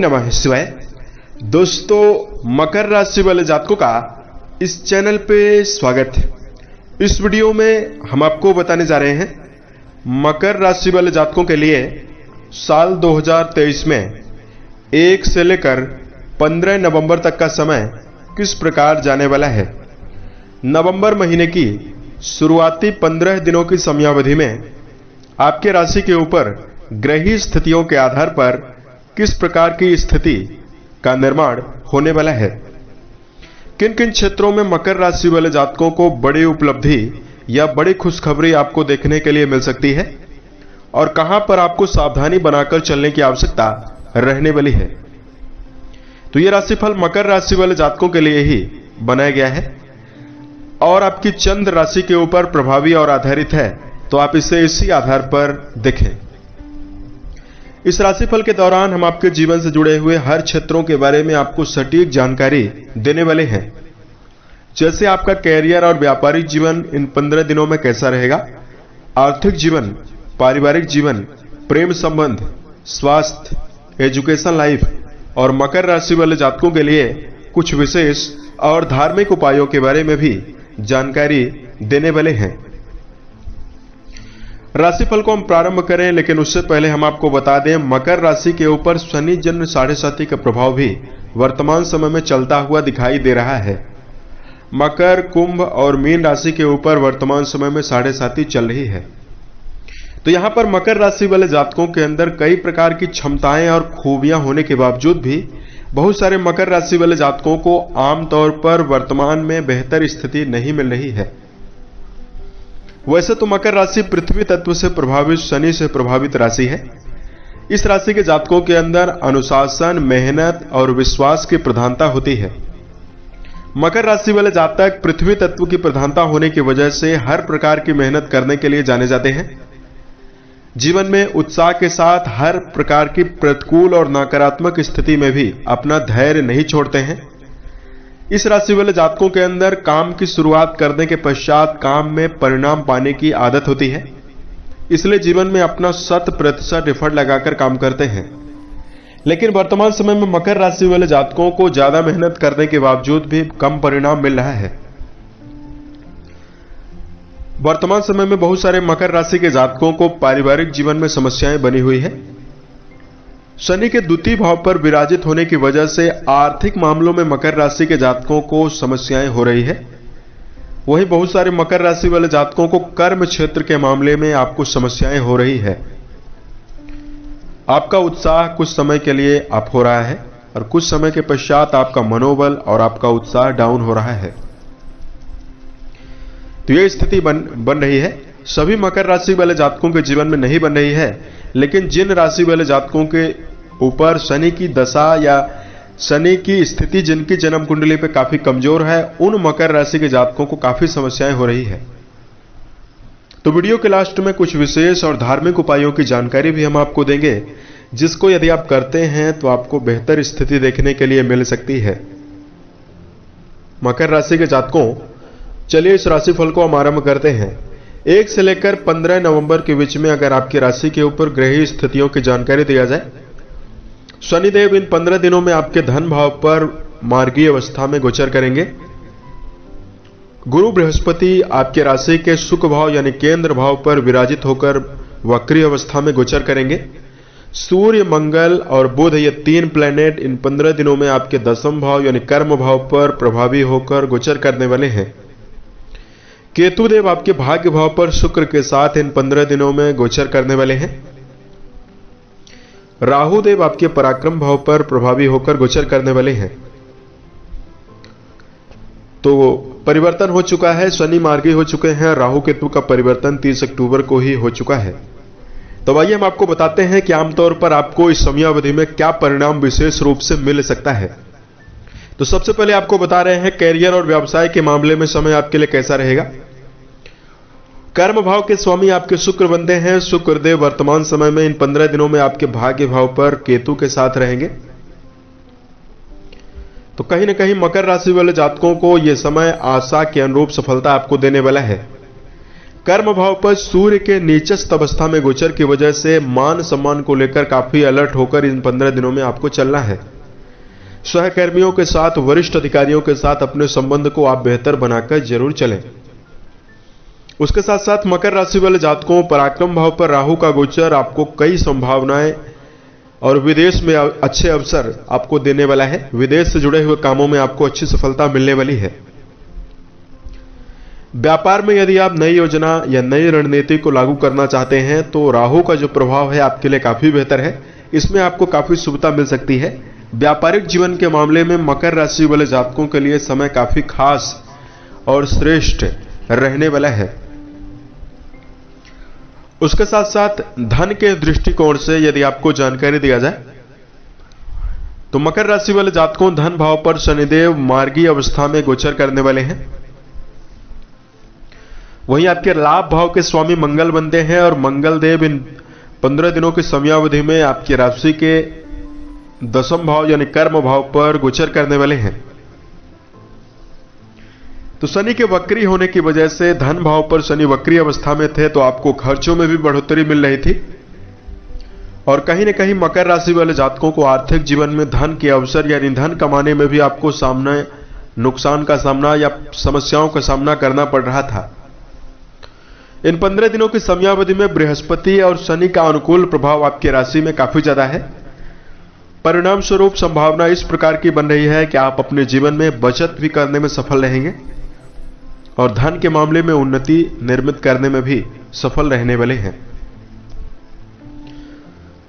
नमः शिवाय। दोस्तों, मकर राशि वाले जातकों का इस चैनल पे स्वागत है। इस वीडियो में हम आपको बताने जा रहे हैं मकर राशि वाले जातकों के लिए साल 2023 में 1 से लेकर 15 नवंबर तक का समय किस प्रकार जाने वाला है। नवंबर महीने की शुरुआती 15 दिनों की समयावधि में आपके राशि के ऊपर ग्रही स्थितियों के आधार पर किस प्रकार की स्थिति का निर्माण होने वाला है। किन किन क्षेत्रों में मकर राशि वाले जातकों को बड़ी उपलब्धि या बड़ी खुशखबरी आपको देखने के लिए मिल सकती है और कहां पर आपको सावधानी बनाकर चलने की आवश्यकता रहने वाली है। तो यह राशिफल मकर राशि वाले जातकों के लिए ही बनाया गया है और आपकी चंद्र राशि के ऊपर प्रभावी और आधारित है, तो आप इसे इसी आधार पर देखें। इस राशिफल के दौरान हम आपके जीवन से जुड़े हुए हर क्षेत्रों के बारे में आपको सटीक जानकारी देने वाले हैं, जैसे आपका कैरियर और व्यापारिक जीवन इन 15 दिनों में कैसा रहेगा, आर्थिक जीवन, पारिवारिक जीवन, प्रेम संबंध, स्वास्थ्य, एजुकेशन लाइफ और मकर राशि वाले जातकों के लिए कुछ विशेष और धार्मिक उपायों के बारे में भी जानकारी देने वाले हैं। राशिफल को हम प्रारंभ करें, लेकिन उससे पहले हम आपको बता दें मकर राशि के ऊपर शनि जन्म 7.5 का प्रभाव भी वर्तमान समय में चलता हुआ दिखाई दे रहा है। मकर, कुंभ और मीन राशि के ऊपर वर्तमान समय में 7.5 चल रही है। तो यहां पर मकर राशि वाले जातकों के अंदर कई प्रकार की क्षमताएं और खूबियां होने के बावजूद भी बहुत सारे मकर राशि वाले जातकों को आमतौर पर वर्तमान में बेहतर स्थिति नहीं मिल रही है। वैसे तो मकर राशि पृथ्वी तत्व से प्रभावित शनि से प्रभावित राशि है। इस राशि के जातकों के अंदर अनुशासन, मेहनत और विश्वास की प्रधानता होती है। मकर राशि वाले जातक पृथ्वी तत्व की प्रधानता होने की वजह से हर प्रकार की मेहनत करने के लिए जाने जाते हैं। जीवन में उत्साह के साथ हर प्रकार की प्रतिकूल और नकारात्मक स्थिति में भी अपना धैर्य नहीं छोड़ते हैं। इस राशि वाले जातकों के अंदर काम की शुरुआत करने के पश्चात काम में परिणाम पाने की आदत होती है, इसलिए जीवन में अपना 100% एफर्ट लगाकर काम करते हैं। लेकिन वर्तमान समय में मकर राशि वाले जातकों को ज्यादा मेहनत करने के बावजूद भी कम परिणाम मिल रहा है। वर्तमान समय में बहुत सारे मकर राशि के जातकों को पारिवारिक जीवन में समस्याएं बनी हुई है। शनि के द्वितीय भाव पर विराजित होने की वजह से आर्थिक मामलों में मकर राशि के जातकों को समस्याएं हो रही है। वहीं बहुत सारे मकर राशि वाले जातकों को कर्म क्षेत्र के मामले में आपको समस्याएं हो रही है। आपका उत्साह कुछ समय के लिए अप हो रहा है और कुछ समय के पश्चात आपका मनोबल और आपका उत्साह डाउन हो रहा है। तो यह स्थिति बन रही है। सभी मकर राशि वाले जातकों के जीवन में नहीं बन रही है, लेकिन जिन राशि वाले जातकों के ऊपर शनि की दशा या शनि की स्थिति जिनकी जन्म कुंडली पे काफी कमजोर है, उन मकर राशि के जातकों को काफी समस्याएं हो रही है। तो वीडियो के लास्ट में कुछ विशेष और धार्मिक उपायों की जानकारी भी हम आपको देंगे, जिसको यदि आप करते हैं तो आपको बेहतर स्थिति देखने के लिए मिल सकती है। मकर राशि के जातकों, चलिए इस राशिफल को हम आरंभ करते हैं। 1 से लेकर 15 नवंबर के बीच में अगर आपकी राशि के ऊपर ग्रही स्थितियों की जानकारी दिया जाए, शनिदेव इन 15 दिनों में आपके धन भाव पर मार्गीय अवस्था में गोचर करेंगे। गुरु बृहस्पति आपके राशि के सुख भाव यानी केंद्र भाव पर विराजित होकर वक्री अवस्था में गोचर करेंगे। सूर्य, मंगल और बुध ये 3 प्लैनेट इन 15 दिनों में आपके दशम भाव यानी कर्म भाव पर प्रभावी होकर गोचर करने वाले हैं। केतु देव आपके भाग्य भाव पर शुक्र के साथ इन 15 दिनों में गोचर करने वाले हैं। राहु देव आपके पराक्रम भाव पर प्रभावी होकर गोचर करने वाले हैं। तो परिवर्तन हो चुका है, शनि मार्गी हो चुके हैं, राहु केतु का परिवर्तन 30 अक्टूबर को ही हो चुका है। तो आइए हम आपको बताते हैं कि आमतौर पर आपको इस समयावधि में क्या परिणाम विशेष रूप से मिल सकता है। तो सबसे पहले आपको बता रहे हैं कैरियर और व्यवसाय के मामले में समय आपके लिए कैसा रहेगा। कर्म भाव के स्वामी आपके शुक्र बनते हैं। शुक्रदेव वर्तमान समय में इन 15 दिनों में आपके भाग्य भाव पर केतु के साथ रहेंगे। तो कहीं ना कहीं मकर राशि वाले जातकों को यह समय आशा के अनुरूप सफलता आपको देने वाला है। कर्म भाव पर सूर्य के नीचस्थ अवस्था में गोचर की वजह से मान सम्मान को लेकर काफी अलर्ट होकर इन 15 दिनों में आपको चलना है। सहकर्मियों के साथ, वरिष्ठ अधिकारियों के साथ अपने संबंध को आप बेहतर बनाकर जरूर चलें। उसके साथ साथ मकर राशि वाले जातकों, पराक्रम भाव पर राहु का गोचर आपको कई संभावनाएं और विदेश में अच्छे अवसर आपको देने वाला है। विदेश से जुड़े हुए कामों में आपको अच्छी सफलता मिलने वाली है। व्यापार में यदि आप नई योजना या नई रणनीति को लागू करना चाहते हैं तो राहु का जो प्रभाव है आपके लिए काफी बेहतर है। इसमें आपको काफी सुविधा मिल सकती है। व्यापारिक जीवन के मामले में मकर राशि वाले जातकों के लिए समय काफी खास और श्रेष्ठ रहने वाला है। उसके साथ साथ धन के दृष्टिकोण से यदि आपको जानकारी दिया जाए तो मकर राशि वाले जातकों, धन भाव पर शनिदेव मार्गी अवस्था में गोचर करने वाले हैं। वहीं आपके लाभ भाव के स्वामी मंगल बनते हैं और मंगल देव इन 15 दिनों की समयावधि में आपकी राशि के दशम भाव यानी कर्म भाव पर गोचर करने वाले हैं। तो शनि के वक्री होने की वजह से धन भाव पर शनि वक्री अवस्था में थे तो आपको खर्चों में भी बढ़ोतरी मिल रही थी और कहीं ना कहीं मकर राशि वाले जातकों को आर्थिक जीवन में धन के अवसर यानी धन कमाने में भी आपको सामने नुकसान का सामना या समस्याओं का सामना करना पड़ रहा था। इन 15 दिनों की समयावधि में बृहस्पति और शनि का अनुकूल प्रभाव आपकी राशि में काफी ज्यादा है। परिणाम स्वरूप संभावना इस प्रकार की बन रही है कि आप अपने जीवन में बचत भी करने में सफल रहेंगे और धन के मामले में उन्नति निर्मित करने में भी सफल रहने वाले हैं।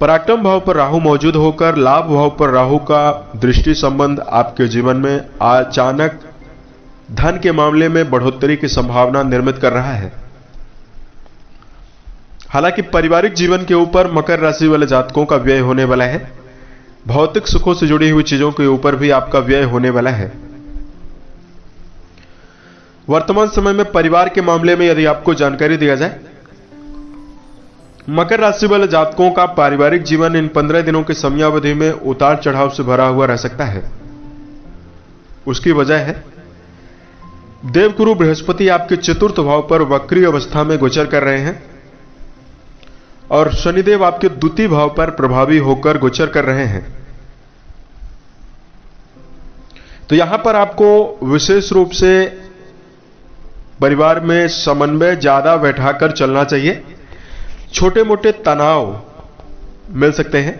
पराक्रम भाव पर राहु मौजूद होकर लाभ भाव पर राहु का दृष्टि संबंध आपके जीवन में अचानक धन के मामले में बढ़ोतरी की संभावना निर्मित कर रहा है। हालांकि पारिवारिक जीवन के ऊपर मकर राशि वाले जातकों का व्यय होने वाला है। भौतिक सुखों से जुड़ी हुई चीजों के ऊपर भी आपका व्यय होने वाला है। वर्तमान समय में परिवार के मामले में यदि आपको जानकारी दिया जाए, मकर राशि वाले जातकों का पारिवारिक जीवन इन 15 दिनों की समयावधि में उतार चढ़ाव से भरा हुआ रह सकता है। उसकी वजह है देवगुरु बृहस्पति आपके चतुर्थ भाव पर वक्री अवस्था में गोचर कर रहे हैं और शनिदेव आपके द्वितीय भाव पर प्रभावी होकर गोचर कर रहे हैं। तो यहां पर आपको विशेष रूप से परिवार में समन्वय ज्यादा बैठाकर चलना चाहिए। छोटे मोटे तनाव मिल सकते हैं।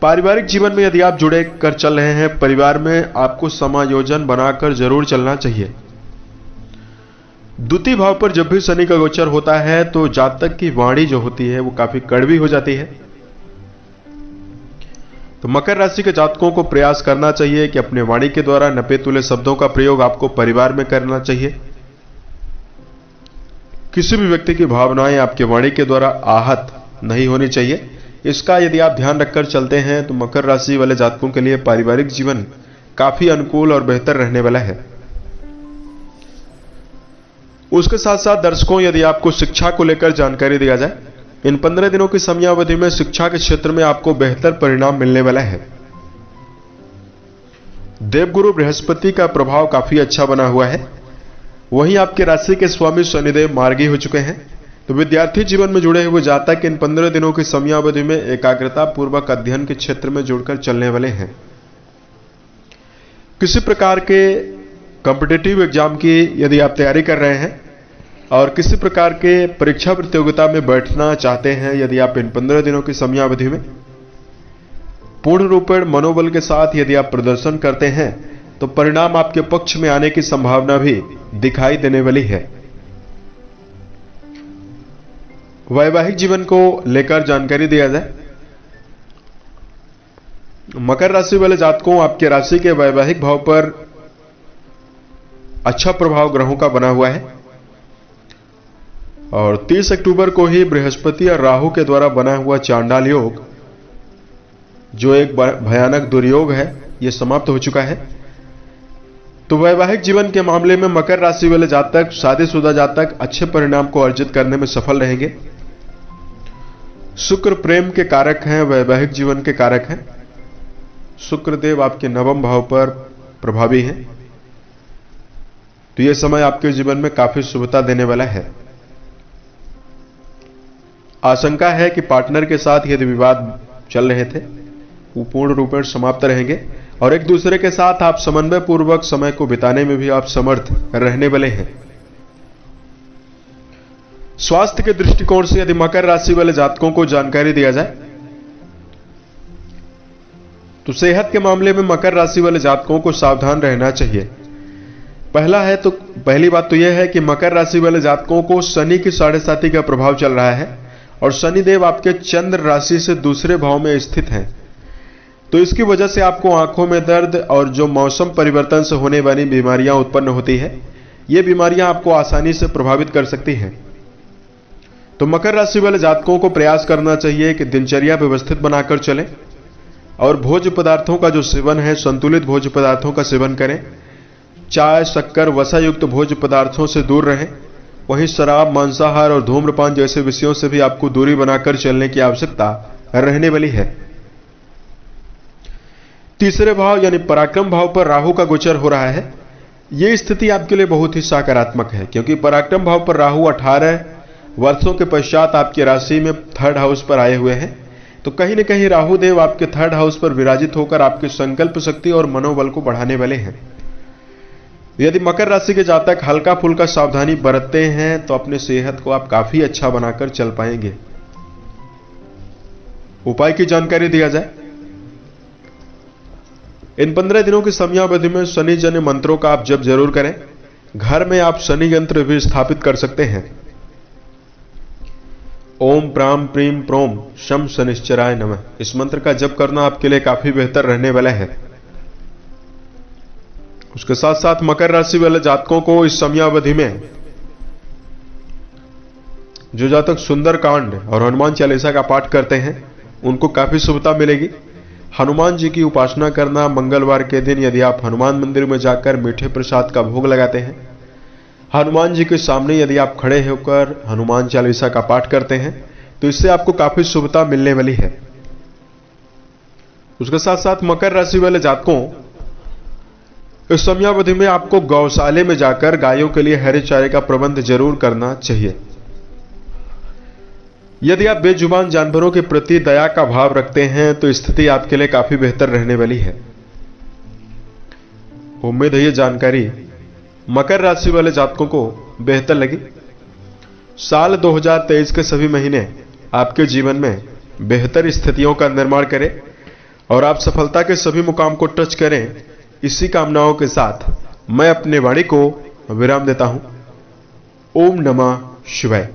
पारिवारिक जीवन में यदि आप जुड़े कर चल रहे हैं, परिवार में आपको समायोजन बनाकर जरूर चलना चाहिए। द्वितीय भाव पर जब भी शनि का गोचर होता है तो जातक की वाणी जो होती है वो काफी कड़वी हो जाती है। तो मकर राशि के जातकों को प्रयास करना चाहिए कि अपने वाणी के द्वारा नपे तुले शब्दों का प्रयोग आपको परिवार में करना चाहिए। किसी भी व्यक्ति की भावनाएं आपके वाणी के द्वारा आहत नहीं होनी चाहिए। इसका यदि आप ध्यान रखकर चलते हैं तो मकर राशि वाले जातकों के लिए पारिवारिक जीवन काफी अनुकूल और बेहतर रहने वाला है। उसके साथ साथ दर्शकों, यदि आपको शिक्षा को लेकर जानकारी दिया जाए, इन 15 दिनों की समयावधि में शिक्षा के क्षेत्र में आपको बेहतर परिणाम मिलने वाला है। देवगुरु बृहस्पति का प्रभाव काफी अच्छा बना हुआ है। वहीं आपके राशि के स्वामी शनिदेव मार्गी हो चुके हैं। तो विद्यार्थी जीवन में जुड़े हुए जातक इन 15 दिनों की समयावधि में एकाग्रता पूर्वक अध्ययन के क्षेत्र में जुड़कर चलने वाले हैं। किसी प्रकार के कॉम्पिटिटिव एग्जाम की यदि आप तैयारी कर रहे हैं और किसी प्रकार के परीक्षा प्रतियोगिता में बैठना चाहते हैं, यदि आप इन 15 दिनों की समयावधि में पूर्ण रूपेण मनोबल के साथ यदि आप प्रदर्शन करते हैं तो परिणाम आपके पक्ष में आने की संभावना भी दिखाई देने वाली है। वैवाहिक जीवन को लेकर जानकारी दिया जाए, मकर राशि वाले जातकों, आपके राशि के वैवाहिक भाव पर अच्छा प्रभाव ग्रहों का बना हुआ है और 30 अक्टूबर को ही बृहस्पति और राहु के द्वारा बना हुआ चांडाल योग, जो एक भयानक दुर्योग है, यह समाप्त हो चुका है। तो वैवाहिक जीवन के मामले में मकर राशि वाले जातक, शादीशुदा जातक अच्छे परिणाम को अर्जित करने में सफल रहेंगे। शुक्र प्रेम के कारक हैं, वैवाहिक जीवन के कारक हैं। शुक्रदेव आपके नवम भाव पर प्रभावी हैं, तो यह समय आपके जीवन में काफी शुभता देने वाला है। आशंका है कि पार्टनर के साथ यदि विवाद चल रहे थे वो पूर्ण रूप में समाप्त रहेंगे और एक दूसरे के साथ आप समन्वय पूर्वक समय को बिताने में भी आप समर्थ रहने वाले हैं। स्वास्थ्य के दृष्टिकोण से यदि मकर राशि वाले जातकों को जानकारी दिया जाए तो सेहत के मामले में मकर राशि वाले जातकों को सावधान रहना चाहिए। पहली बात तो यह है कि मकर राशि वाले जातकों को शनि की 7.5 का प्रभाव चल रहा है और शनिदेव आपके चंद्र राशि से दूसरे भाव में स्थित हैं। तो इसकी वजह से आपको आंखों में दर्द और जो मौसम परिवर्तन से होने वाली बीमारियां उत्पन्न होती है, ये बीमारियां आपको आसानी से प्रभावित कर सकती हैं। तो मकर राशि वाले जातकों को प्रयास करना चाहिए कि दिनचर्या व्यवस्थित बनाकर चलें और भोज्य पदार्थों का जो सेवन है, संतुलित भोज्य पदार्थों का सेवन करें। चाय, शक्कर, वसा युक्त भोज्य पदार्थों से दूर रहें। वहीं शराब, मांसाहार और धूम्रपान जैसे विषयों से भी आपको दूरी बनाकर चलने की आवश्यकता रहने वाली है। तीसरे भाव यानी पराक्रम भाव पर राहु का गोचर हो रहा है। यह स्थिति आपके लिए बहुत ही सकारात्मक है क्योंकि पराक्रम भाव पर राहु 18 वर्षों के पश्चात आपकी राशि में 3rd हाउस पर आए हुए हैं। तो कहीं न कहीं राहु देव आपके 3rd हाउस पर विराजित होकर आपकी संकल्प शक्ति और मनोबल को बढ़ाने वाले हैं। यदि मकर राशि के जातक हल्का फुल्का सावधानी बरतते हैं तो अपने सेहत को आप काफी अच्छा बनाकर चल पाएंगे। उपाय की जानकारी दिया जाए, इन 15 दिनों की समयावधि में शनि जन्य मंत्रों का आप जप जरूर करें। घर में आप शनि यंत्र भी स्थापित कर सकते हैं। ओम प्राम प्रीम प्रोम शम शनिश्चराय नमः, इस मंत्र का जप करना आपके लिए काफी बेहतर रहने वाला है। उसके साथ साथ मकर राशि वाले जातकों को इस समयावधि में जो जातक सुंदर कांड और हनुमान चालीसा का पाठ करते हैं उनको काफी शुभता मिलेगी। हनुमान जी की उपासना करना, मंगलवार के दिन यदि आप हनुमान मंदिर में जाकर मीठे प्रसाद का भोग लगाते हैं, हनुमान जी के सामने यदि आप खड़े होकर हनुमान चालीसा का पाठ करते हैं तो इससे आपको काफी शुभता मिलने वाली है। उसके साथ साथ मकर राशि वाले जातकों इस समयावधि में आपको गौशाले में जाकर गायों के लिए हरे चारे का प्रबंध जरूर करना चाहिए। यदि आप बेजुबान जानवरों के प्रति दया का भाव रखते हैं तो स्थिति आपके लिए काफी बेहतर रहने वाली है। उम्मीद है ये जानकारी मकर राशि वाले जातकों को बेहतर लगी। साल 2023 के सभी महीने आपके जीवन में बेहतर स्थितियों का निर्माण करें और आप सफलता के सभी मुकाम को टच करें। इसी कामनाओं के साथ मैं अपने वाणी को विराम देता हूं। ओम नमः शिवाय।